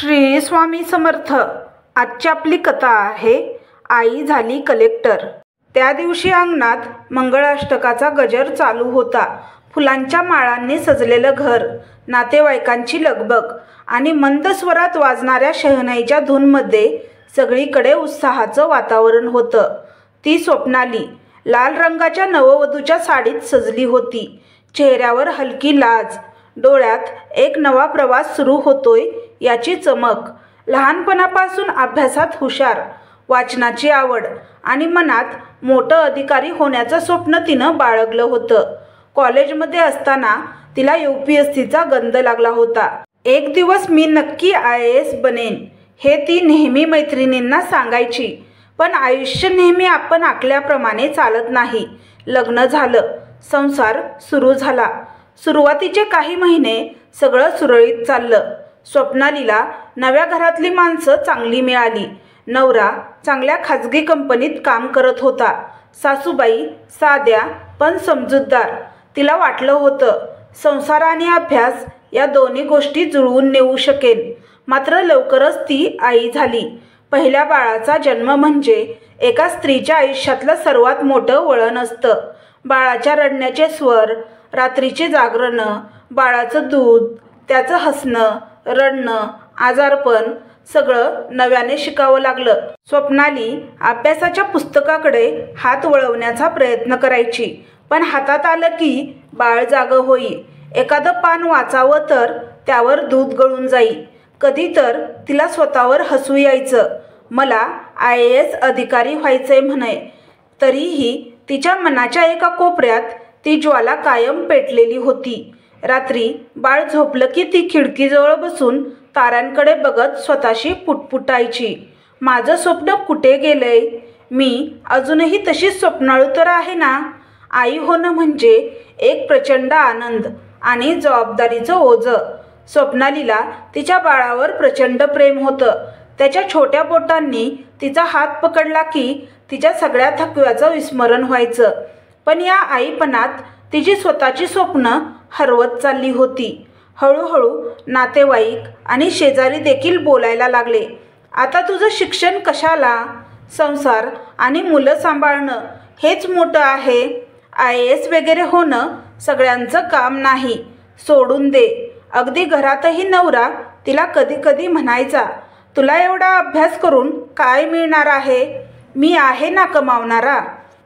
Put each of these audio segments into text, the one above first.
श्री स्वामी समर्थ। आजची आपली कथा आहे आई झाली कलेक्टर। त्या दिवशी अंगणात मंगळाष्टकाचा गजर चालू होता। फुलांच्या माळांनी सजलेलं घर, नातेवाईकांची लगबग आणि मंद स्वरात वाजणाऱ्या शहनाईच्या धूनमध्ये सगळीकडे उत्साहाचं वातावरण होतं। ती स्वप्नाली लाल रंगाच्या नववधूच्या साडीत सजली होती। चेहऱ्यावर हलकी लाज, डोळ्यात एक नवा प्रवास सुरू होतोय याची चमक। लहानपणापासून अभ्यासात हुशार, वाचनाची आवड आणि मनात मोठं अधिकारी होण्याचं स्वप्न तिनं बाळगलं होतं। कॉलेजमध्ये असताना तिला UPSCचा गंध लागला होता। एक दिवस मी नक्की IAS बनेन हे ती नेहमी मैत्रिणींना सांगायची। पण आयुष्य नेहमी आपण आखल्याप्रमाणे चालत नाही। लग्न झालं, संसार सुरू झाला। सुरुवातीचे काही महिने सगळं सुरळीत चाललं। स्वप्नालीला नव्या घरातली माणसं चांगली मिळाली। नवरा चांगल्या खाजगी कंपनीत काम करत होता। सासूबाई साध्या पण समजूतदार। तिला वाटलं होतं संसार आणि अभ्यास या दोन्ही गोष्टी जुळवून नेऊ शकेल। मात्र लवकरच ती आई झाली। पहिल्या बाळाचा जन्म म्हणजे एका स्त्रीच्या आयुष्यातलं सर्वात मोठं वळण असतं। बाळाच्या रडण्याचे स्वर, रात्रीचे जागरणं, बाळाचं दूध, त्याचं हसणं, रडणं, आजारपण सगळं नव्याने शिकावं लागलं। स्वप्नाली अभ्यासाच्या पुस्तकाकडे हात वळवण्याचा प्रयत्न करायची, पण हातात आलं की बाळ जागं होई। एखादं पान वाचावं तर त्यावर दूध गळून जाई। कधी तर तिला स्वतःवर हसू यायचं। मला IAS अधिकारी व्हायचंय म्हणे। तरीही तिच्या मनाच्या एका कोपऱ्यात ती ज्वाला कायम पेटलेली होती। रात्री बाळ झोपलं की ती खिडकीजवळ बसून ताऱ्यांकडे बघत स्वतःशी पुटपुटायची, माझं स्वप्न कुठे गेलंय? मी अजूनही तशीच स्वप्नाळू तर आहे ना? आई होणं म्हणजे एक प्रचंड आनंद आणि जबाबदारीचं ओझं। स्वप्नालीला तिच्या बाळावर प्रचंड प्रेम होतं। त्याच्या छोट्या बोटांनी तिचा हात पकडला की तिच्या सगळ्या थकव्याचं विस्मरण व्हायचं। पण या आईपणात तिची स्वतःची स्वप्न हरवत चालली होती। हळूहळू नातेवाईक आणि शेजारी देखील बोलायला लागले, आता तुझं शिक्षण कशाला? संसार आणि मुलं सांभाळणं हेच मोठं आहे। IAS वगैरे होणं सगळ्यांचं काम नाही, सोडून दे। अगदी घरातही नवरा तिला कधी कधी म्हणायचा, तुला एवढा अभ्यास करून काय मिळणार आहे? मी आहे ना कमावणारा,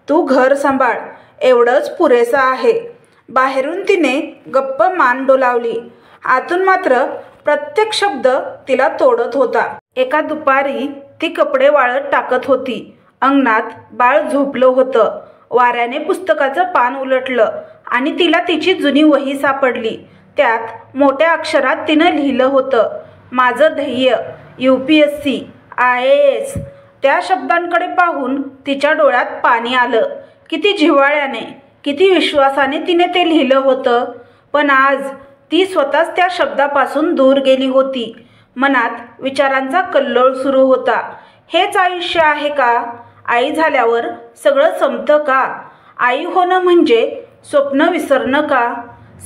तू घर सांभाळ, एवढंच पुरेसं आहे। बाहेरून तिने गप्प मान डोलावली, आतून मात्र प्रत्येक शब्द तिला तोडत होता। एका दुपारी ती कपडे वाळत टाकत होती। अंगणात बाळ झोपलं होतं। वाऱ्याने पुस्तकाचं पान उलटलं आणि तिला तिची जुनी वही सापडली। त्यात मोठ्या अक्षरात तिनं लिहिलं होतं, माझं ध्येय UPSC IAS। त्या शब्दांकडे पाहून तिच्या डोळ्यात पाणी आलं। किती जिव्हाळ्याने, किती विश्वासाने तिने ते लिहिलं होतं। पण आज ती स्वतःच त्या शब्दापासून दूर गेली होती। मनात विचारांचा कल्लोळ सुरू होता। हेच आयुष्य आहे का? आई झाल्यावर सगळं संपतं का? आई होणं म्हणजे स्वप्न विसरणं का?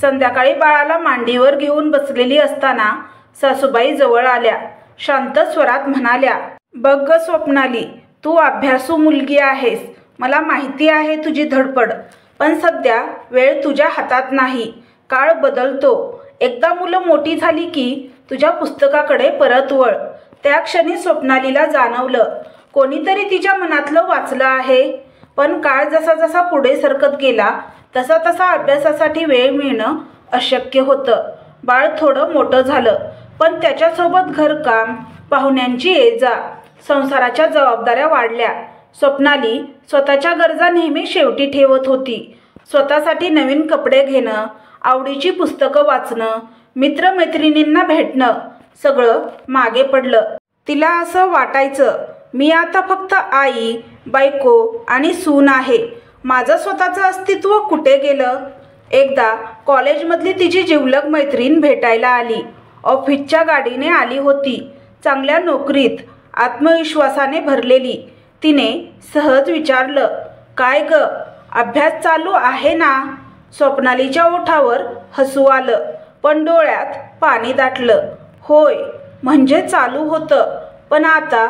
संध्याकाळी बाळाला मांडीवर घेऊन बसलेली असताना सासूबाई जवळ आल्या। शांत स्वरात म्हणाल्या, बघ ग स्वप्नाली, तू अभ्यासू मुलगी आहेस। मला माहिती आहे तुझी धडपड, पण सध्या वेळ तुझ्या हातात नाही। काळ बदलतो। एकदा मुलं मोठी झाली की तुझ्या पुस्तकाकडे परत वळ। त्या क्षणी स्वप्नालीला जाणवलं, कोणीतरी तिच्या मनातलं वाचलं आहे। पण काळ जसा जसा पुढे सरकत गेला तसा तसा अभ्यासासाठी वेळ मिळणं अशक्य होतं। बाळ थोडं मोठं झालं, पण त्याच्यासोबत घरकाम, पाहुण्यांची ये-जा, संसाराच्या जबाबदाऱ्या वाढल्या। स्वप्नाली स्वतःच्या गरजा नेहमी शेवटी ठेवत होती। स्वतःसाठी नवीन कपडे घेणं, आवडीची पुस्तकं वाचणं, मित्रमैत्रिणींना भेटणं सगळं मागे पडलं। तिला असं वाटायचं, मी आता फक्त आई, बायको आणि सून आहे। माझं स्वतःचं अस्तित्व कुठे गेलं? एकदा कॉलेजमधली तिची जिवलग मैत्रीण भेटायला आली। ऑफिसच्या गाडीने आली होती, चांगल्या नोकरीत, आत्मविश्वासाने भरलेली। तिने सहज विचारलं, काय ग, अभ्यास चालू आहे ना? स्वप्नालीच्या ओठावर हसू आलं, पण डोळ्यात पाणी दाटलं। होय, म्हणजे चालू होतं, पण आता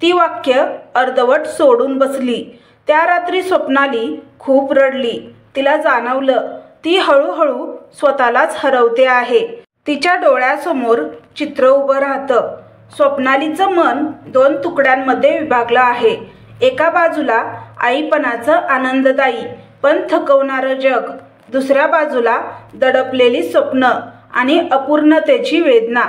ती वाक्य अर्धवट सोडून बसली. त्या रात्री स्वप्नाली खूप रडली. तिला जाणवलं ती हळूहळू स्वतःलाच हरवते आहे. तिच्या डोळ्यासमोर चित्र उभं राहतं. स्वप्नालीचं मन 2 तुकड्यांमध्ये विभागलं आहे. एका बाजूला आईपणाचं आनंददायी पण थकवणारं जग, दुसऱ्या बाजूला दडपलेली स्वप्न आणि अपूर्णतेची वेदना.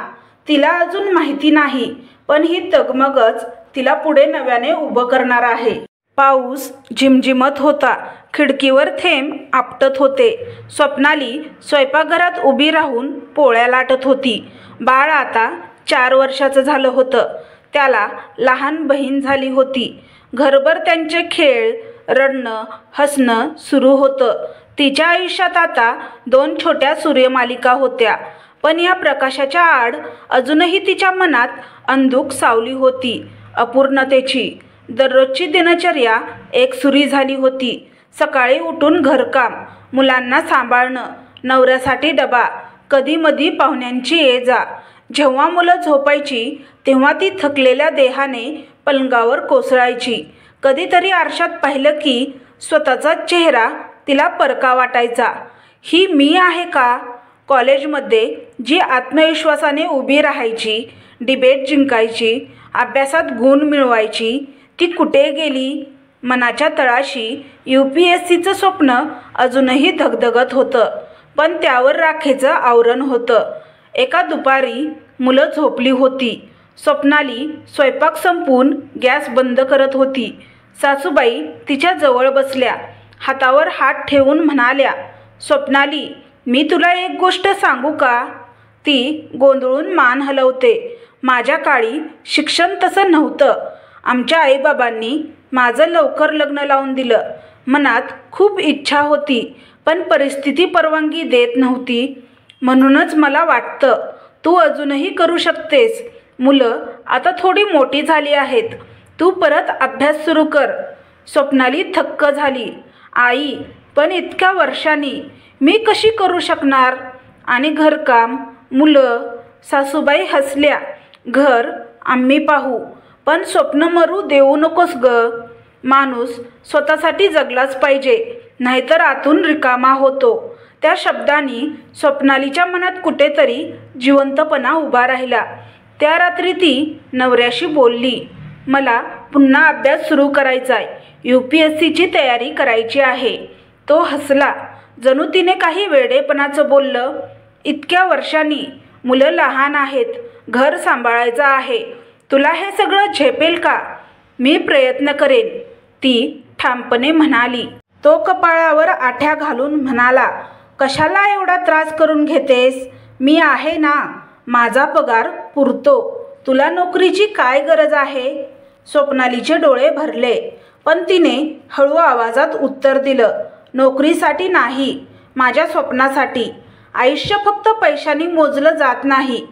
तिला अजून माहिती नाही, पण ही तगमगच तिला पुढे नव्याने उभं करणार आहे. पाऊस झिमझिमत होता. खिडकीवर थेंब आपटत होते. स्वप्नाली स्वयंपाकघरात उभी राहून पोळ्या लाटत होती. बाळ आता 4 वर्षाचं झालं होतं. त्याला लहान बहीण झाली होती. घरभर त्यांचे खेळ, रडणं, हसणं सुरू होतं. तिच्या आयुष्यात आता 2 छोट्या सूर्यमालिका होत्या. पण या प्रकाशाच्या आड अजूनही तिच्या मनात अंधुक सावली होती, अपूर्णतेची. दररोजची दिनचर्या एकसुरी झाली होती. सकाळी उठून घरकाम, मुलांना सांभाळणं, नवऱ्यासाठी डबा, कधीमधी पाहुण्यांची ये-जा. जेव्हा मुलं झोपायची तेव्हा ती थकलेल्या देहाने पलंगावर कोसळायची. कधीतरी आरशात पाहिलं की स्वतःचा चेहरा तिला परका वाटायचा. ही मी आहे का? कॉलेजमध्ये जी आत्मविश्वासाने उभी राहायची, डिबेट जिंकायची, अभ्यासात गुण मिळवायची, ती कुठे गेली? मनाच्या तळाशी UPSCचं स्वप्न अजूनही धगधगत होतं, पण त्यावर राखेचं आवरण होतं. एका दुपारी मुलं झोपली होती. स्वप्नाली स्वयंपाक संपवून गॅस बंद करत होती. सासूबाई तिच्या जवळ बसल्या. हातावर हात ठेवून म्हणाल्या, स्वप्नाली, मी तुला एक गोष्ट सांगू का? ती गोंधळून मान हलवते. माझ्या काळी शिक्षण तसं नव्हतं. आमच्या आईबाबांनी माझं लवकर लग्न लावून दिलं. मनात खूप इच्छा होती, पण परिस्थिती परवानगी देत नव्हती. म्हणूनच मला वाटतं तू अजूनही करू शकतेस. मुलं आता थोडी मोठी झाली आहेत. तू परत अभ्यास सुरू कर. स्वप्नाली थक्क झाली. आई, पण इतक्या वर्षांनी मी कशी करू शकणार? आणि घरकाम, मुलं? सासूबाई हसल्या. घर आम्ही पाहू, पण स्वप्न मरू देऊ नकोस ग. माणूस स्वतःसाठी जगलाच पाहिजे, नाहीतर आतून रिकामा होतो. त्या शब्दांनी स्वप्नालीच्या मनात कुठेतरी जिवंतपणा उभा राहिला. त्या रात्री ती नवऱ्याशी बोलली, मला पुन्हा अभ्यास सुरू करायचाय. UPSCची तयारी करायची आहे. तो हसला, जणू तिने काही वेडेपणाचं बोललं. इतक्या वर्षांनी, मुलं लहान आहेत, घर सांभाळायचं आहे. तुला हे सगळं झेपेल का? मी प्रयत्न करेन, ती ठामपणे म्हणाली. तो कपाळावर आठ्या घालून म्हणाला, कशाला एवढा त्रास करून घेतेस? मी आहे ना. माझा पगार पुरतो. तुला नोकरीची काय गरज आहे? स्वप्नालीचे डोळे भरले, पण तिने हळू आवाजात उत्तर दिलं, नोकरीसाठी नाही, माझ्या स्वप्नासाठी. आयुष्य फक्त पैशांनी मोजलं जात नाही.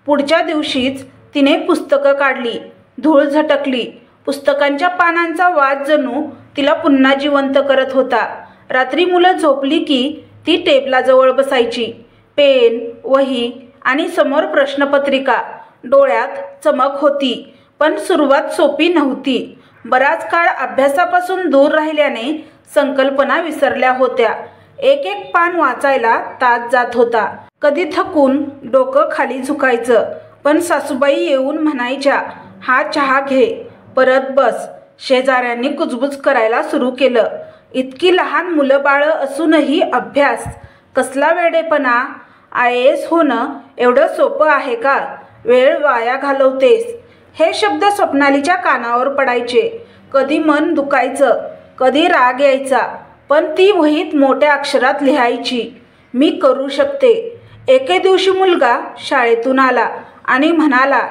पुढच्या दिवशीच तिने पुस्तकं काढली. धूळ झटकली. पुस्तकांच्या पानांचा वास जणू तिला पुन्हा जिवंत करत होता. रात्री मुलं झोपली की ती टेबलाजवळ बसायची. पेन, वही आणि समोर प्रश्नपत्रिका. डोळ्यात चमक होती, पण सुरुवात सोपी नव्हती. बराच काळ अभ्यासापासून दूर राहिल्याने संकल्पना विसरल्या होत्या. एक एक पान वाचायला तास जात होता. कधी थकून डोकं खाली झुकायचं, पण सासूबाई येऊन म्हणायच्या, हा चहा घे, परत बस. शेजाऱ्यांनी कुजबुज करायला सुरू केलं. इतकी लहान मुलं बाळं असूनही अभ्यास? कसला वेडेपणा? IAS होणं एवढं सोपं आहे का? वेळ वाया घालवतेस. हे शब्द स्वप्नालीच्या कानावर पडायचे. कधी मन दुखायचं, कधी राग यायचा, पण ती वहीत मोठ्या अक्षरात लिहायची, मी करू शकते. एके दिवशी मुलगा शाळेतून आला आणि म्हणाला,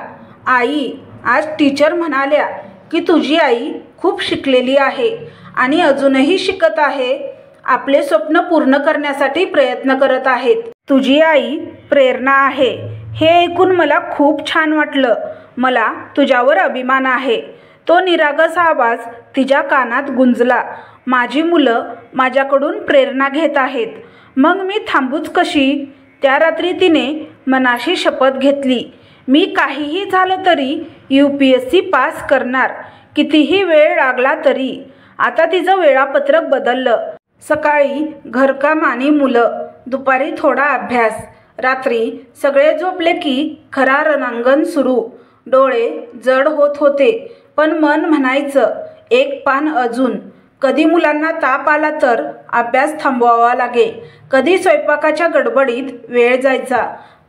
आई, आज टीचर म्हणाल्या की तुझी आई खूप शिकलेली आहे आणि अजूनही शिकत आहे. आपले स्वप्न पूर्ण करण्यासाठी प्रयत्न करत आहेत. तुझी आई प्रेरणा आहे. हे ऐकून मला खूप छान वाटलं. मला तुझ्यावर अभिमान आहे. तो निरागस आवाज तिच्या कानात गुंजला. माझी मुलं माझ्याकडून प्रेरणा घेत आहेत, मग मी थांबूच कशी? त्या रात्री तिने मनाशी शपथ घेतली, मी काहीही झालं तरी UPSC पास करणार, कितीही वेळ लागला तरी. आता तिचं वेळापत्रक बदललं. सकाळी घरकाम आणि मुलं, दुपारी थोडा अभ्यास, रात्री सगळे झोपले की खरा रणांगण सुरू. डोळे जड होत होते, पण मन म्हणायचं एक पान अजून. कधी मुलांना ताप आला तर अभ्यास थांबवावा लागे, कधी स्वयंपाकाच्या गडबडीत वेळ जायचा,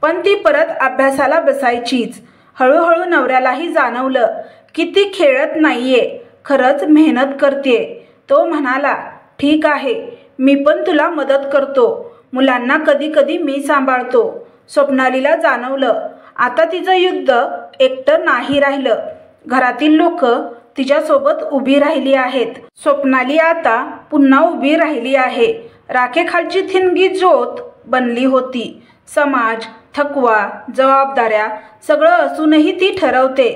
पण ती परत अभ्यासाला बसायचीच. हळूहळू नवऱ्यालाही जाणवलं की ती खेळत नाहीये, खरंच मेहनत करतेय. तो म्हणाला, ठीक आहे, मी पण तुला मदत करतो. मुलांना कधी कधी मी सांभाळतो. स्वप्नालीला जाणवलं आता तिचं युद्ध एकटं नाही राहिलं. घरातील लोक तिच्यासोबत उभी राहिली आहेत. स्वप्नाली आता पुन्हा उभी राहिली आहे. राखेखालची थिनगी ज्योत बनली होती. समाज, थकवा, जबाबदाऱ्या सगळं असूनही ती ठरवते,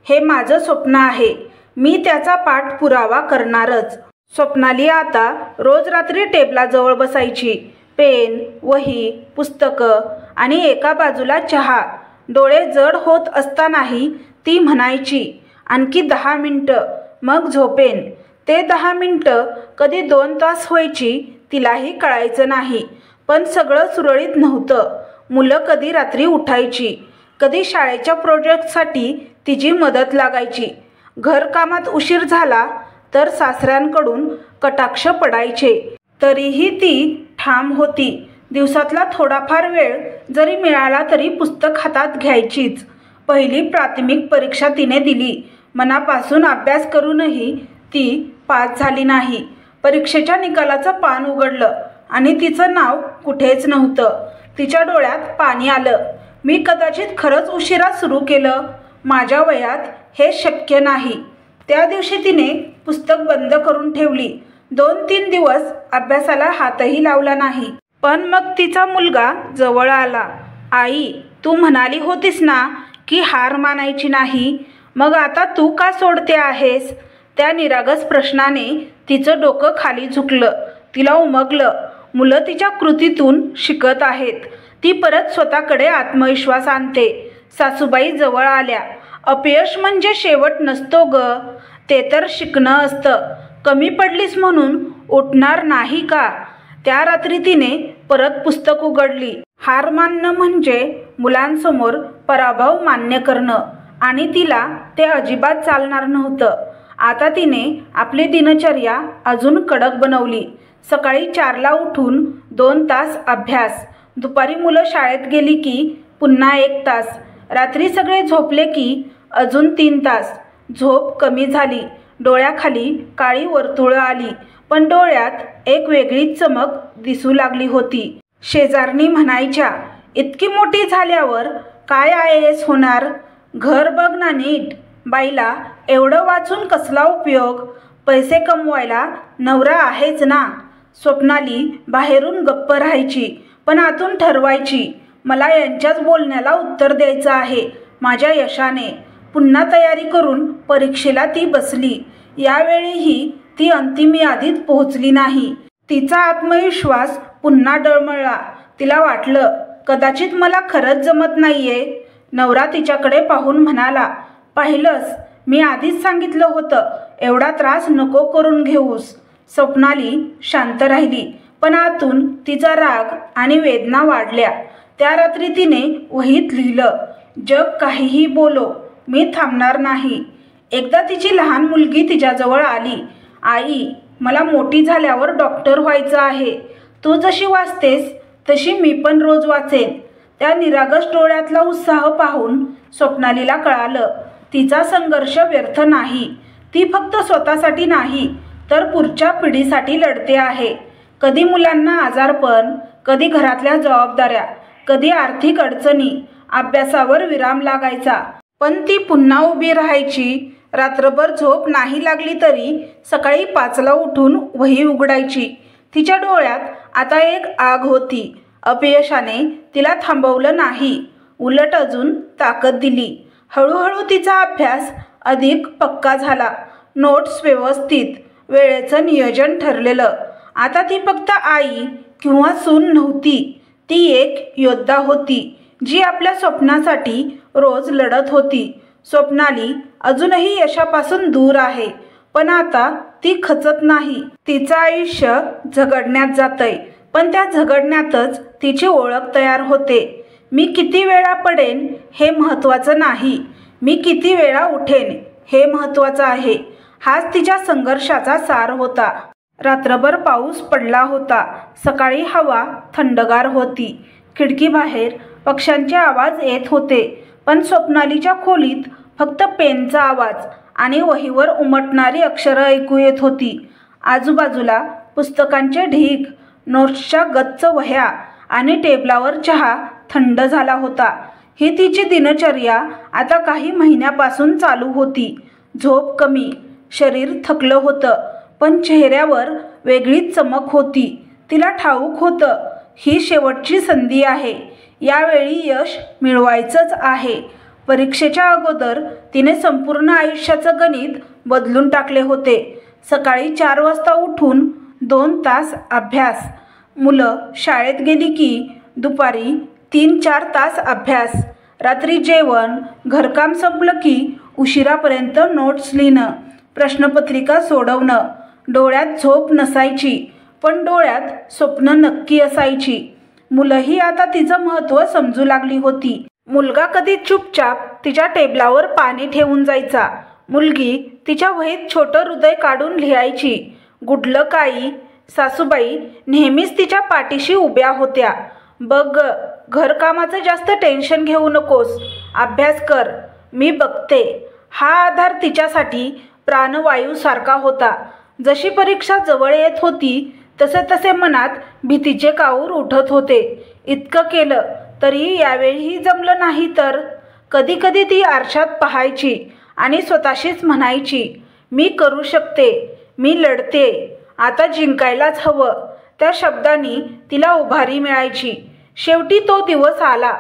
हे माझं स्वप्न आहे, मी त्याचा पाठपुरावा करणारच. स्वप्नाली आता रोज रात्री टेबलाजवळ बसायची. पेन, वही, पुस्तकं आणि एका बाजूला चहा. डोळे जड होत असतानाही ती म्हणायची, आणखी 10 मिनिटं, मग झोपेन. ते 10 मिनिटं कधी 2 तास व्हायची तिलाही कळायचं नाही. पण सगळं सुरळीत नव्हतं. मुलं कधी रात्री उठायची, कधी शाळेच्या प्रोजेक्टसाठी तिची मदत लागायची. घरकामात उशीर झाला तर सासऱ्यांकडून कटाक्ष पडायचे, तरीही ती ठाम होती. दिवसातला थोडाफार वेळ जरी मिळाला तरी पुस्तक हातात घ्यायचीच. पहिली प्राथमिक परीक्षा तिने दिली. मनापासून अभ्यास करूनही ती पास झाली नाही. परीक्षेच्या निकालाचं पान उघडलं आणि तिचं नाव कुठेच नव्हतं. तिच्या डोळ्यात पाणी आलं. मी कदाचित खरंच उशिरा सुरू केलं. माझ्या वयात हे शक्य नाही. त्या दिवशी तिने पुस्तक बंद करून ठेवली. 2-3 दिवस अभ्यासाला हातही लावला नाही. पण मग तिचा मुलगा जवळ आला. आई, तू म्हणाली होतीस ना की हार मानायची नाही, मग आता तू का सोडते आहेस? त्या निरागस प्रश्नाने तिचं डोकं खाली झुकलं. तिला उमगलं, मुलं तिच्या कृतीतून शिकत आहेत. ती परत स्वतःकडे आत्मविश्वास आणते. सासूबाई जवळ आल्या. अपयश म्हणजे शेवट नसतो ग, ते तर शिकणं असतं. कमी पडलीस म्हणून उठणार नाही का? त्या रात्री तिने परत पुस्तक उघडली. हार मानणं म्हणजे मुलांसमोर पराभव मान्य करणं, आणि तिला ते अजिबात चालणार नव्हतं. आता तिने आपली दिनचर्या अजून कडक बनवली. सकाळी 4ला उठून 2 तास अभ्यास, दुपारी मुलं शाळेत गेली की पुन्हा 1 तास, रात्री सगळे झोपले की अजून 3 तास. झोप कमी झाली. डोळ्याखाली काळी वर्तुळं आली, पण डोळ्यात एक वेगळीच चमक दिसू लागली होती. शेजारणी म्हणायच्या, इतकी मोठी झाल्यावर काय IAS होणार? घर बघ ना नीट. बाईला एवढं वाचून कसला उपयोग? पैसे कमवायला नवरा आहेच ना. स्वप्नाली बाहेरून गप्प राहायची, पण आतून ठरवायची, मला यांच्याच बोलण्याला उत्तर द्यायचं आहे माझ्या यशाने. पुन्हा तयारी करून परीक्षेला ती बसली. यावेळीही ती अंतिम यादीत पोहोचली नाही. तिचा आत्मविश्वास पुन्हा डळमळला. तिला वाटलं, कदाचित मला खरंच जमत नाहीये. नवरा तिच्याकडे पाहून म्हणाला, पाहिलंस, मी आधीच सांगितलं होतं, एवढा त्रास नको करून घेऊस. स्वप्नाली शांत राहिली, पण आतून तिचा राग आणि वेदना वाढल्या. त्या रात्री तिने वहीत लिहिलं, जग काहीही बोलो, मी थांबणार नाही. एकदा तिची लहान मुलगी तिच्याजवळ आली. आई, मला मोठी झाल्यावर डॉक्टर व्हायचं आहे. तू जशी वाचतेस तशी मी पण रोज वाचेन. त्या निरागस डोळ्यातला उत्साह पाहून स्वप्नालीला कळालं, तिचा संघर्ष व्यर्थ नाही. ती फक्त स्वतःसाठी नाही तर पुढच्या पिढीसाठी लढते आहे. कधी मुलांना आजारपण, कधी घरातल्या जबाबदाऱ्या, कधी आर्थिक अडचणी, अभ्यासावर विराम लागायचा, पण ती पुन्हा उभी राहायची. रात्रभर झोप नाही लागली तरी सकाळी 5ला उठून वही उघडायची. तिच्या डोळ्यात आता एक आग होती. अपयशाने तिला थांबवलं नाही, उलट अजून ताकद दिली. हळूहळू तिचा अभ्यास अधिक पक्का झाला. नोट्स व्यवस्थित, वेळेचं नियोजन ठरलेलं. आता ती फक्त आई किंवा सून नव्हती, ती एक योद्धा होती. जी आपल्या स्वप्नासाठी रोज लढत होती. स्वप्नाली अजूनही यशापासून दूर आहे, पण आता ती खचत नाही. तिचं आयुष्य झगडण्यात जातंय, पण त्या झगडण्यातच तिची ओळख तयार होते. मी किती वेळा पडेन हे महत्त्वाचं नाही, मी किती वेळा उठेन हे महत्त्वाचं आहे. हाच तिच्या संघर्षाचा सार होता. रात्रभर पाऊस पडला होता. सकाळी हवा थंडगार होती. खिडकीबाहेर पक्ष्यांचे आवाज येत होते, पण स्वप्नालीच्या खोलीत फक्त पेनचा आवाज आणि वहीवर उमटणारी अक्षरं ऐकू येत होती. आजूबाजूला पुस्तकांचे ढीग, नोट्सच्या गच्च वह्या आणि टेबलावर चहा थंड झाला होता. ही तिची दिनचर्या आता काही महिन्यापासून चालू होती. झोप कमी, शरीर थकलं होतं, पण चेहऱ्यावर वेगळीच चमक होती. तिला ठाऊक होतं, ही शेवटची संधी आहे. यावेळी यश मिळवायचंच आहे. परीक्षेच्या अगोदर तिने संपूर्ण आयुष्याचं गणित बदलून टाकले होते. सकाळी 4 वाजता उठून 2 तास अभ्यास, मुलं शाळेत गेली की दुपारी 3-4 तास अभ्यास, रात्री जेवण, घरकाम संपलं की उशिरापर्यंत नोट्स लिहिणं, प्रश्नपत्रिका सोडवणं. डोळ्यात झोप नसायची, पण डोळ्यात स्वप्न नक्की असायची. मुलंही आता तिचं महत्त्व समजू लागली होती. मुलगा कधी चुपचाप तिच्या टेबलावर पाणी ठेवून जायचा. मुलगी तिच्या वहीत छोटं हृदय काढून लिहायची. Good luck I. सासूबाई नेहमीच तिच्या पाठीशी उभ्या होत्या. बघ, घरकामाचं जास्त टेन्शन घेऊ नकोस, अभ्यास कर, मी बघते. हा आधार तिच्यासाठी प्राणवायूसारखा होता. जशी परीक्षा जवळ येत होती तसे तसे मनात भीतीचे काऊर उठत होते. इतकं केलं तरी यावेळीही जमलं नाही तर. कधी कधी ती आरशात पाहायची आणि स्वतःशीच म्हणायची, मी करू शकते, मी लढते, आता जिंकायलाच हवं. त्या शब्दांनी तिला उभारी मिळायची. शेवटी तो दिवस आला.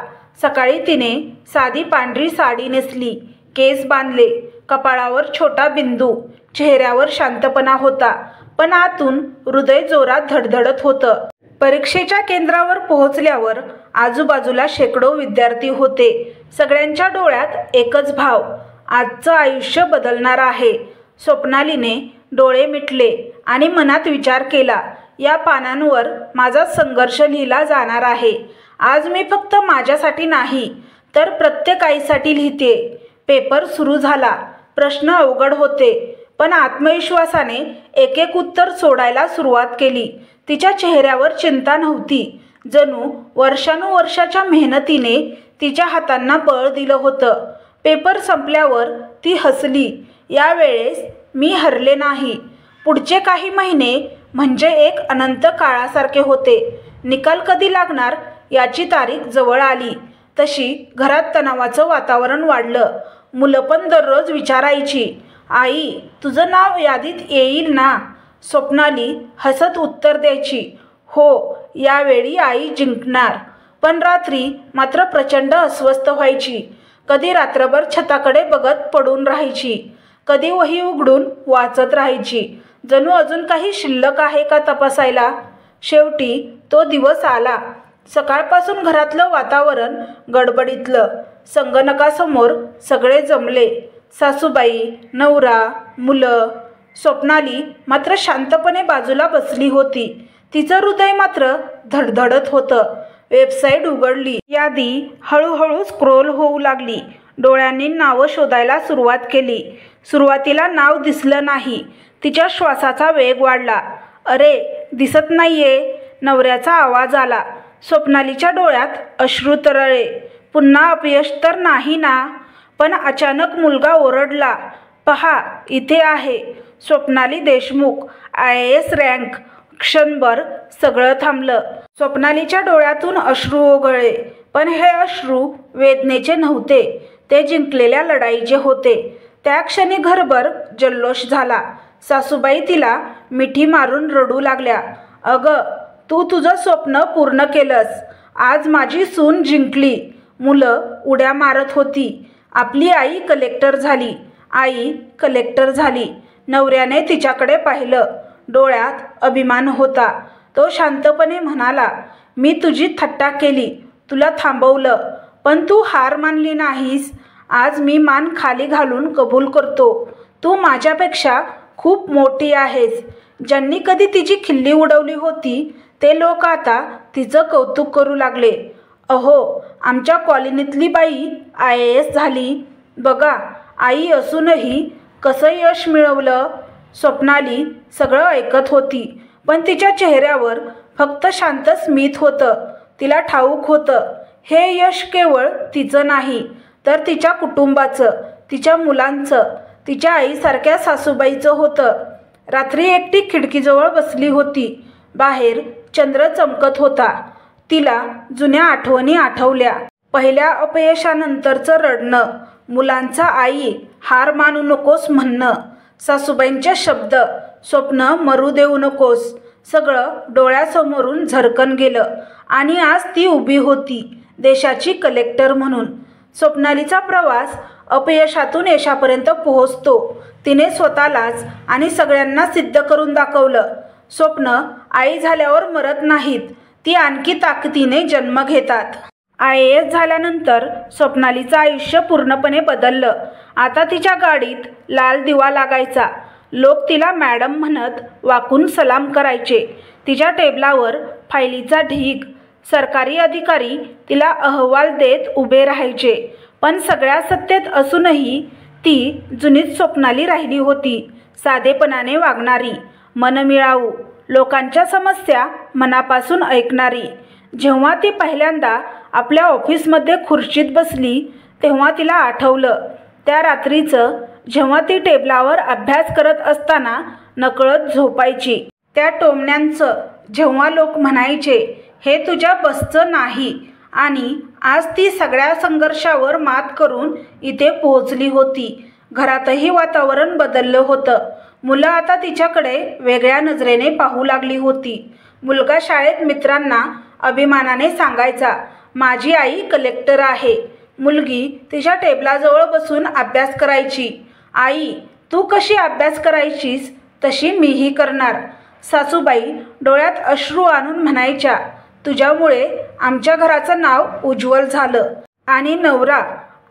सकाळी तिने साधी पांढरी साडी नेसली, केस बांधले, कपाळावर छोटा बिंदू, चेहऱ्यावर शांतपणा होता, पण आतून हृदय जोरात धडधडत होतं. परीक्षेच्या केंद्रावर पोहोचल्यावर आजूबाजूला शेकडो विद्यार्थी होते. सगळ्यांच्या डोळ्यात एकच भाव, आजचं आयुष्य बदलणार आहे. स्वप्नालीने डोळे मिटले आणि मनात विचार केला, या पानांवर माझा संघर्ष लिहिला जाणार आहे. आज मी फक्त माझ्यासाठी नाही तर प्रत्येक आईसाठी लिहिते. पेपर सुरू झाला. प्रश्न अवघड होते, पण आत्मविश्वासाने एक एक उत्तर सोडायला सुरुवात केली. तिच्या चेहऱ्यावर चिंता नव्हती, जणू वर्षानुवर्षाच्या मेहनतीने तिच्या हातांना बळ दिलं होतं. पेपर संपल्यावर ती हसली. यावेळेस मी हरले नाही. पुढचे काही महिने म्हणजे एक अनंत काळासारखे होते. निकाल कधी लागणार याची तारीख जवळ आली तशी घरात तणावाचं वातावरण वाढलं. मुलं पण दररोज विचारायची, आई तुझं नाव यादीत येईल ना? स्वप्नाली हसत उत्तर द्यायची, हो, यावेळी आई जिंकणार. पण रात्री मात्र प्रचंड अस्वस्थ व्हायची. कधी रात्रभर छताकडे बघत पडून राहायची, कधी वही उघडून वाचत राहायची, जणू अजून काही शिल्लक आहे का तपासायला. शेवटी तो दिवस आला. सकाळपासून घरातलं वातावरण गडबडीतलं. संगणकासमोर सगळे जमले, सासूबाई, नवरा, मुलं. स्वप्नाली मात्र शांतपणे बाजूला बसली होती. तिचं हृदय मात्र धडधडत होतं. वेबसाईट उघडली. यादी हळूहळू स्क्रोल होऊ लागली. डोळ्यांनी नावं शोधायला सुरुवात केली. सुरुवातीला नाव दिसलं नाही. तिच्या श्वासाचा वेग वाढला. अरे, दिसत नाहीये. नवऱ्याचा आवाज आला. स्वप्नालीच्या डोळ्यात अश्रू तरळले. पुन्हा अपयश तर नाही ना? पण अचानक मुलगा ओरडला, पहा, इथे आहे. Swapnali Deshmukh, IAS rank. क्षणभर सगळं थांबलं. स्वप्नालीच्या डोळ्यातून अश्रू ओघळले, पण हे अश्रू वेदनेचे नव्हते, ते जिंकलेल्या लढाईचे होते. त्या क्षणी घरभर जल्लोष झाला. सासूबाई तिला मिठी मारून रडू लागल्या, अगं, तू तुझं स्वप्न पूर्ण केलंस. आज माझी सून जिंकली. मुलं उड्या मारत होती. आपली आई कलेक्टर झाली. आई कलेक्टर झाली. नवऱ्याने तिच्याकडे पाहिलं. डोळ्यात अभिमान होता. तो शांतपणे म्हणाला, मी तुझी थट्टा केली, तुला थांबवलं, पण तू हार मानली नाहीस. आज मी मान खाली घालून कबूल करतो. तू माझ्यापेक्षा खूप मोठी आहेस. ज्यांनी कधी तिची खिल्ली उडवली होती ते लोक आता तिचं कौतुक करू लागले. अहो, आमच्या कॉलनीतली बाई IAS झाली. बघा, आई असूनही कसं यश मिळवलं. स्वप्नाली सगळं ऐकत होती, पण तिच्या चेहऱ्यावर फक्त शांत स्मित होतं. तिला ठाऊक होतं, हे यश केवळ तिचं नाही, तर तिच्या कुटुंबाचं, तिच्या मुलांचं, तिच्या आईसारख्या सासूबाईचं होतं. रात्री एकटी खिडकीजवळ बसली होती. बाहेर चंद्र चमकत होता. तिला जुन्या आठवणी आठवल्या. पहिल्या अपयशानंतरचं रडणं, मुलांचा आई हार मानू नकोस म्हणणं, सासूबाईंचे शब्द स्वप्न मरू देऊ नकोस, सगळं डोळ्यासमोरून झरकन गेलं. आणि आज ती उभी होती देशाची कलेक्टर म्हणून. स्वप्नालीचा प्रवास अपयशातून यशापर्यंत पोहोचतो. तिने स्वतःलाच आणि सगळ्यांना सिद्ध करून दाखवलं. स्वप्न आई झाल्यावर मरत नाहीत, ती आणखी ताकदीने जन्म घेतात. IAS झाल्यानंतर स्वप्नालीचं आयुष्य पूर्णपणे बदललं. आता तिच्या गाडीत लाल दिवा लागायचा. लोक तिला मॅडम म्हणत वाकून सलाम करायचे. तिच्या टेबलावर फायलीचा ढीग. सरकारी अधिकारी तिला अहवाल देत उभे राहायचे. पण सगळ्या सत्तेत असूनही ती जुनीच स्वप्नाली राहिली होती. साधेपणाने वागणारी, मनमिळाऊ, लोकांच्या समस्या मनापासून ऐकणारी. जेव्हा ती पहिल्यांदा आपल्या ऑफिसमध्ये खुर्चीत बसली तेव्हा तिला आठवलं त्या रात्रीचं, जेव्हा ती टेबलावर अभ्यास करत असताना नकळत झोपायची. त्या टोमण्यांचं, जेव्हा लोक म्हणायचे हे तुझ्या बसचं नाही. आणि आज ती सगळ्या संघर्षावर मात करून इथे पोहोचली होती. घरातही वातावरण बदललं होतं. मुलं आता तिच्याकडे वेगळ्या नजरेने पाहू लागली होती. मुलगा शाळेत मित्रांना अभिमानाने सांगायचा, माझी आई कलेक्टर आहे. मुलगी तिच्या टेबलाजवळ बसून अभ्यास करायची. आई, तू कशी अभ्यास करायचीस तशी मीही करणार. सासूबाई डोळ्यात अश्रू आणून म्हणायच्या, तुझ्यामुळे आमच्या घराचं नाव उज्ज्वल झालं. आणि नवरा,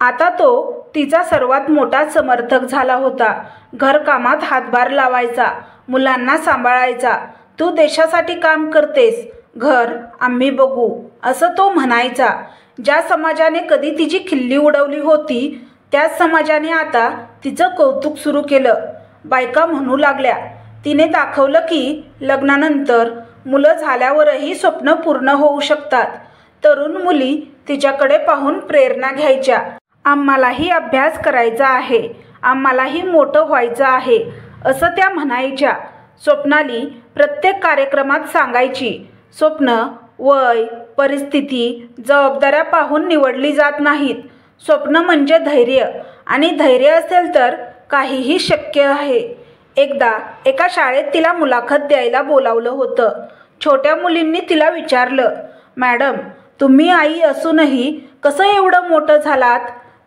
आता तो तिचा सर्वात मोठा समर्थक झाला होता. घरकामात हातभार लावायचा, मुलांना सांभाळायचा. तू देशासाठी काम करतेस, घर आम्ही बघू, असं तो म्हणायचा. ज्या समाजाने कधी तिची खिल्ली उडवली होती त्याच समाजाने आता तिचं कौतुक सुरू केलं. बायका म्हणू लागल्या, तिने दाखवलं की लग्नानंतर, मुलं झाल्यावरही स्वप्न पूर्ण होऊ शकतात. तरुण मुली तिच्याकडे पाहून प्रेरणा घ्यायच्या. आम्हालाही अभ्यास करायचा आहे, आम्हालाही मोठं व्हायचं आहे, असं त्या म्हणायच्या. स्वप्नाली प्रत्येक कार्यक्रमात सांगायची, स्वप्न वय, परिस्थिती, जबाबदाऱ्या पाहून निवडली जात नाहीत. स्वप्न म्हणजे धैर्य, आणि धैर्य असेल तर काहीही शक्य आहे. एकदा एका शाळेत तिला मुलाखत द्यायला बोलावलं होतं. छोट्या मुलींनी तिला विचारलं, मॅडम, तुम्ही आई असूनही कसं एवढं मोठं झालात?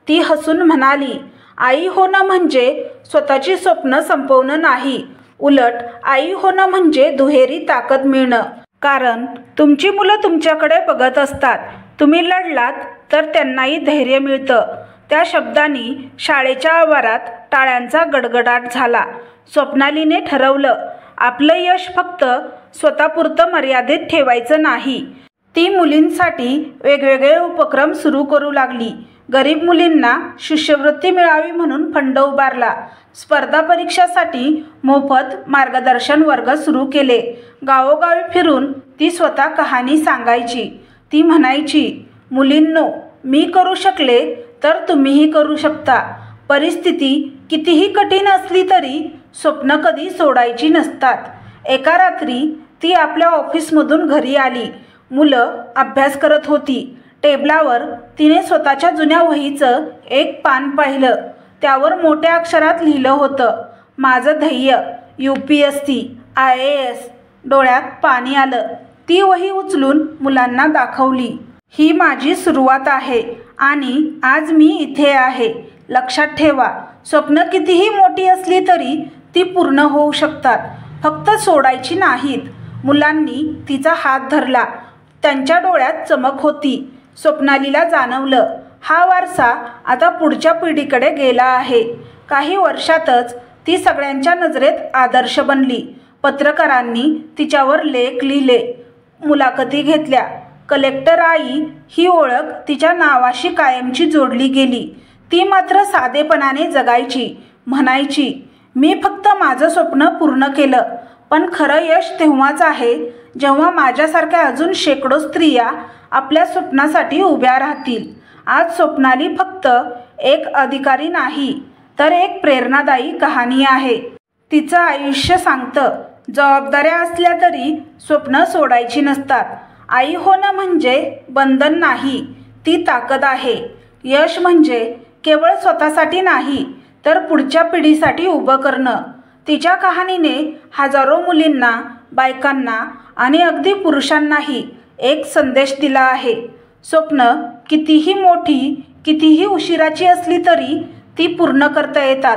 ती हसून म्हणाली, आई होणं म्हणजे स्वतःची स्वप्न संपवणं नाही. उलट आई होणं म्हणजे दुहेरी ताकद मिळणं. कारण तुमची मुलं तुमच्याकडे बघत असतात. तुम्ही लढलात तर त्यांनाही धैर्य मिळतं. त्या शब्दांनी शाळेच्या आवारात टाळ्यांचा गडगडाट झाला. स्वप्नालीने ठरवलं, आपलं यश फक्त स्वतःपुरतं मर्यादित ठेवायचं नाही. ती मुलींसाठी वेगवेगळे उपक्रम सुरू करू लागली. गरीब मुलींना शिष्यवृत्ती मिळावी म्हणून फंड उभारला. स्पर्धा परीक्षासाठी मोफत मार्गदर्शन वर्ग सुरू केले. गावोगावी फिरून ती स्वतः कहाणी सांगायची. ती म्हणायची, मुलींनो, मी करू शकले तर तुम्हीही करू शकता. परिस्थिती कितीही कठीण असली तरी स्वप्न कधी सोडायची नसतात. एका रात्री ती आपल्या ऑफिसमधून घरी आली. मुलं अभ्यास करत होती. टेबलावर तिने स्वतःच्या जुन्या वहीचं एक पान पाहिलं. त्यावर मोठ्या अक्षरात लिहिलं होतं, माझं ध्येय UPSC IAS. डोळ्यात पाणी आलं. ती वही उचलून मुलांना दाखवली. ही माझी सुरुवात आहे आणि आज मी इथे आहे. लक्षात ठेवा, स्वप्न कितीही मोठी असली तरी ती पूर्ण होऊ शकतात, फक्त सोडायची नाहीत. मुलांनी तिचा हात धरला. त्यांच्या डोळ्यात चमक होती. स्वप्नालीला जाणवलं, हा वारसा आता पुढच्या पिढीकडे गेला आहे. काही वर्षातच ती सगळ्यांच्या नजरेत आदर्श बनली. पत्रकारांनी तिच्यावर लेख लिहिले, मुलाखती घेतल्या. कलेक्टर आई ही ओळख तिच्या नावाशी कायमची जोडली गेली. ती मात्र साधेपणाने जगायची. म्हणायची, मी फक्त माझं स्वप्न पूर्ण केलं. पण खरं यश तेव्हाच आहे जेव्हा माझ्यासारख्या अजून शेकडो स्त्रिया आपल्या स्वप्नासाठी उभ्या राहतील. आज स्वप्नाली फक्त एक अधिकारी नाही, तर एक प्रेरणादायी कहाणी आहे. तिचं आयुष्य सांगतं, जबाबदाऱ्या असल्या तरी स्वप्न सोडायची नसतात. आई होणं म्हणजे बंधन नाही, ती ताकद आहे. यश म्हणजे केवळ स्वतःसाठी नाही, तर पुढच्या पिढीसाठी उभं करणं. तिच्या कहाणीने हजारो मुलींना, बायकांना आणि अगदी पुरुषांनाही एक संदेश दिला आहे. स्वप्न कितीही मोठी, कितीही उशिराची असली तरी ती पूर्ण करता येतात.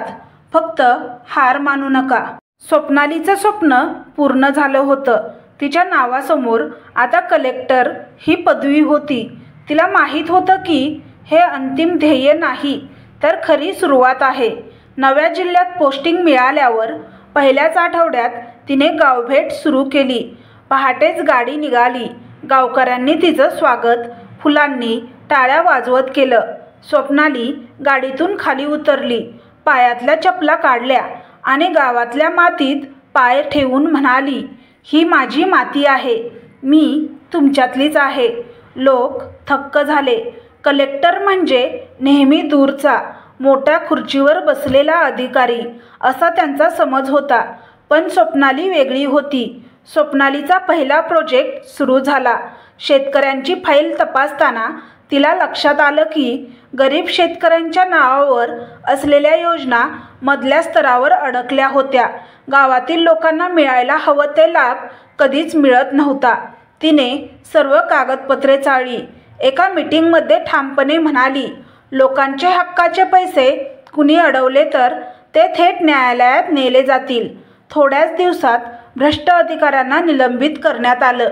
फक्त हार मानू नका. स्वप्नालीचं स्वप्न पूर्ण झालं होतं. तिच्या नावासमोर आता कलेक्टर ही पदवी होती. तिला माहीत होतं की हे अंतिम ध्येय नाही, तर खरी सुरुवात आहे. नव्या जिल्ह्यात पोस्टिंग मिळाल्यावर पहिल्याच आठवड्यात तिने गावभेट सुरू केली. पहाटेच गाडी निघाली. गावकऱ्यांनी तिचं स्वागत फुलांनी, टाळ्या वाजवत केलं. स्वप्नाली गाडीतून खाली उतरली, पायातल्या चपला काढल्या आणि गावातल्या मातीत पाय ठेवून म्हणाली, ही माझी माती आहे, मी तुमच्यातलीच आहे. लोक थक्क झाले. कलेक्टर म्हणजे नेहमी दूरचा, मोठ्या खुर्चीवर बसलेला अधिकारी असा त्यांचा समज होता. पण स्वप्नाली वेगळी होती. स्वप्नालीचा पहिला प्रोजेक्ट सुरू झाला. शेतकऱ्यांची फाईल तपासताना तिला लक्षात आलं की गरीब शेतकऱ्यांच्या नावावर असलेल्या योजना मधल्या स्तरावर अडकल्या होत्या. गावातील लोकांना मिळायला हवं ते लाभ कधीच मिळत नव्हता. तिने सर्व कागदपत्रे चाळली. एका मीटिंगमध्ये ठामपणे म्हणाली, लोकांचे हक्काचे पैसे कुणी अडवले तर ते थेट न्यायालयात नेले जातील. थोड्याच दिवसात भ्रष्ट अधिकाऱ्यांना निलंबित करण्यात आलं.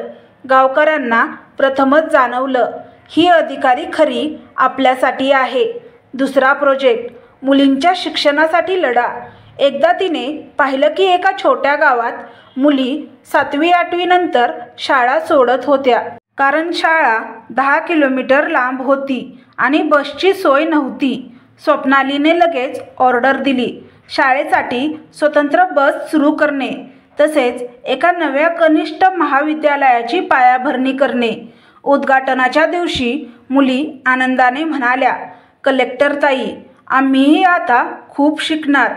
गावकऱ्यांना प्रथमच जाणवलं, ही अधिकारी खरी आपल्यासाठी आहे. दुसरा प्रोजेक्ट, मुलींच्या शिक्षणासाठी लढा. एकदा तिने पाहिलं की एका छोट्या गावात मुली 7वी-8वी नंतर शाळा सोडत होत्या. कारण शाळा 10 किलोमीटर लांब होती आणि बसची सोय नव्हती. स्वप्नालीने लगेच ऑर्डर दिली, शाळेसाठी स्वतंत्र बस सुरू करणे, तसेच एका नव्या कनिष्ठ महाविद्यालयाची पायाभरणी करणे. उद्घाटनाच्या दिवशी मुली आनंदाने म्हणाल्या, कलेक्टर ताई, आम्हीही आता खूप शिकणार.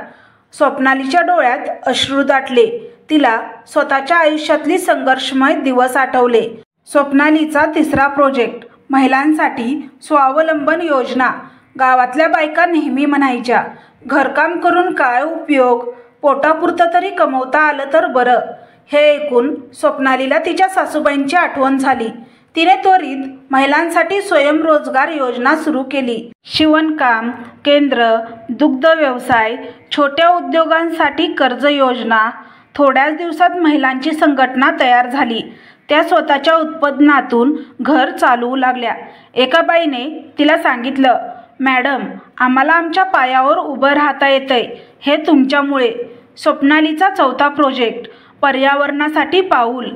स्वप्नालीच्या डोळ्यात अश्रू दाटले. तिला स्वतःच्या आयुष्यातली संघर्षमय दिवस आठवले. स्वप्नालीचा तिसरा प्रोजेक्ट, महिलांसाठी स्वावलंबन योजना. गावातल्या बायका नेहमी म्हणायच्या, घरकाम करून काय उपयोग, पोटापुरतं तरी कमवता आलं तर बरं. हे ऐकून स्वप्नालीला तिच्या सासूबाईंची आठवण झाली. तिने त्वरित महिलांसाठी स्वयंरोजगार योजना सुरू केली. शिवणकाम केंद्र, दुग्ध व्यवसाय, छोट्या उद्योगांसाठी कर्ज योजना. थोड्याच दिवसात महिलांची संघटना तयार झाली. त्या स्वतःच्या उत्पन्नातून घर चालवू लागल्या. एका बाईने तिला सांगितलं, मॅडम, आम्हाला आमच्या पायावर उभं राहता येतंय, हे तुमच्यामुळे. स्वप्नालीचा चौथा प्रोजेक्ट, पर्यावरणासाठी पाऊल.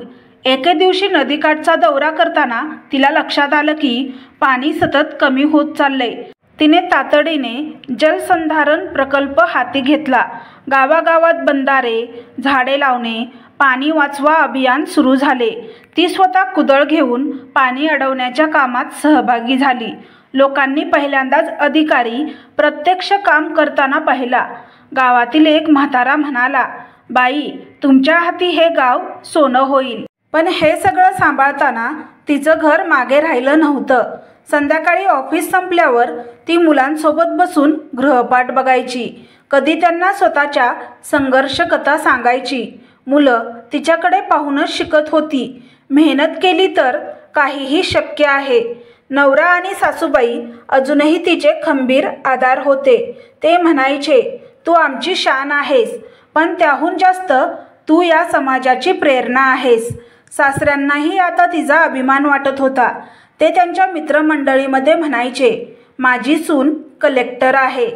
एके दिवशी नदीकाठचा दौरा करताना तिला लक्षात आलं की पाणी सतत कमी होत चाललंय. तिने तातडीने जलसंधारण प्रकल्प हाती घेतला. गावागावात बंधारे, झाडे लावणे, पाणी वाचवा अभियान सुरू झाले. ती स्वतः कुदळ घेऊन पाणी अडवण्याच्या कामात सहभागी झाली. लोकांनी पहिल्यांदाच अधिकारी प्रत्यक्ष काम करताना पाहिला. गावातील एक म्हातारा म्हणाला, बाई, तुमच्या हाती हे गाव सोनं होईल. पण हे सगळं सांभाळताना तिचं घर मागे राहिलं नव्हतं. संध्याकाळी ऑफिस संपल्यावर ती मुलांसोबत बसून गृहपाठ बघायची. कधी त्यांना स्वतःच्या संघर्ष कथा सांगायची. मुलं तिच्याकडे पाहूनच शिकत होती. मेहनत केली तर काहीही शक्य आहे. नवरा आणि सासूबाई अजूनही तिचे खंबीर आधार होते. ते म्हणायचे, तू आमची शान आहेस, पण त्याहून जास्त तू या समाजाची प्रेरणा आहेस. सासऱ्यांनाही आता तिचा अभिमान वाटत होता. ते त्यांच्या मित्रमंडळीमध्ये म्हणायचे, माझी सून कलेक्टर आहे.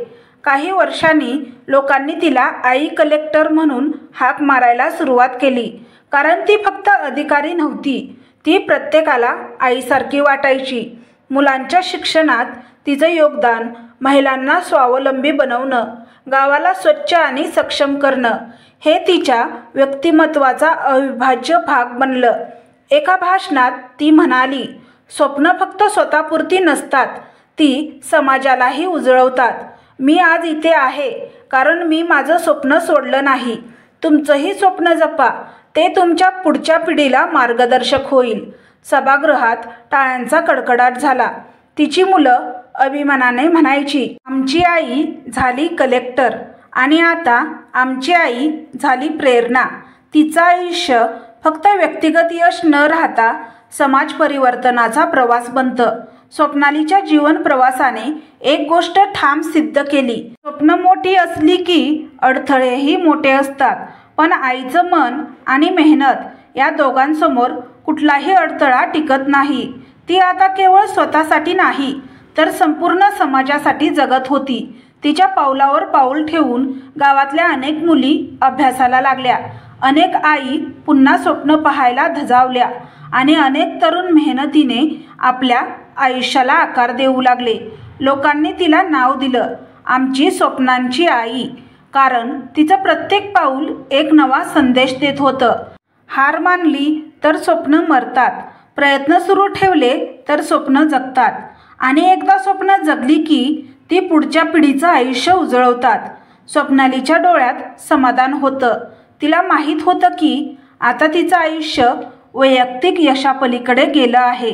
काही वर्षांनी लोकांनी तिला आई कलेक्टर म्हणून हाक मारायला सुरुवात केली, कारण ती फक्त अधिकारी नव्हती, ती प्रत्येकाला आईसारखी वाटायची. मुलांच्या शिक्षणात तिचं योगदान, महिलांना स्वावलंबी बनवणं, गावाला स्वच्छ आणि सक्षम करणं हे तिच्या व्यक्तिमत्वाचा अविभाज्य भाग बनलं. एका भाषणात ती म्हणाली, स्वप्न फक्त स्वतःपुरती नसतात, ती समाजालाही उजळवतात. मी आज इथे आहे कारण मी माझं स्वप्न सोडलं नाही. तुमचंही स्वप्न जपा, ते तुमच्या पुढच्या पिढीला मार्गदर्शक होईल. सभागृहात टाळ्यांचा कडकडाट झाला. तिची मुलं अभिमानाने म्हणायची, आमची आई झाली कलेक्टर आणि आता आमची आई झाली प्रेरणा. तिचं आयुष्य फक्त व्यक्तिगत यश न राहता समाज परिवर्तनाचा प्रवास बनतं. स्वप्नालीच्या जीवन प्रवासाने एक गोष्ट ठाम सिद्ध केली, स्वप्न मोठी असली की अडथळेही मोठे असतात, पण आईचं मन आणि मेहनत या दोघांसमोर कुठलाही अडथळा टिकत नाही. ती आता केवळ स्वतःसाठी नाही तर संपूर्ण समाजासाठी जगत होती. तिच्या पावलावर पाऊल ठेवून गावातल्या अनेक मुली अभ्यासाला लागल्या, अनेक आई पुन्हा स्वप्न पाहायला धजावल्या आणि अनेक तरुण मेहनतीने आपल्या आयुष्याला आकार देऊ लागले. लोकांनी तिला नाव दिलं, आमची स्वप्नांची आई, कारण तिचं प्रत्येक पाऊल एक नवा संदेश देत होतं. हार मानली तर स्वप्न मरतात, प्रयत्न सुरू ठेवले तर स्वप्न जगतात आणि एकदा स्वप्न जगली की ती पुढच्या पिढीचं आयुष्य उजळवतात. स्वप्नालीच्या डोळ्यात समाधान होतं. तिला माहीत होतं की आता तिचं आयुष्य वैयक्तिक यशापलीकडे गेलं आहे.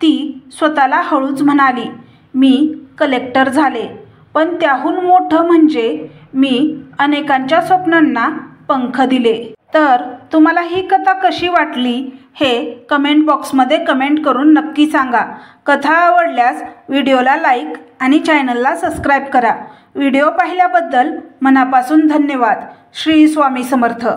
ती स्वतःला हळूच म्हणाली, मी कलेक्टर झाले, पण त्याहून मोठं म्हणजे मी अनेकांच्या स्वप्नांना पंख दिले. तर तुम्हाला ही कथा कशी वाटली हे कमेंट बॉक्समध्ये कमेंट करून नक्की सांगा. कथा आवडल्यास व्हिडिओला लाईक आणि चॅनलला सबस्क्राईब करा. व्हिडिओ पाहिल्याबद्दल मनापासून धन्यवाद. श्री स्वामी समर्थ.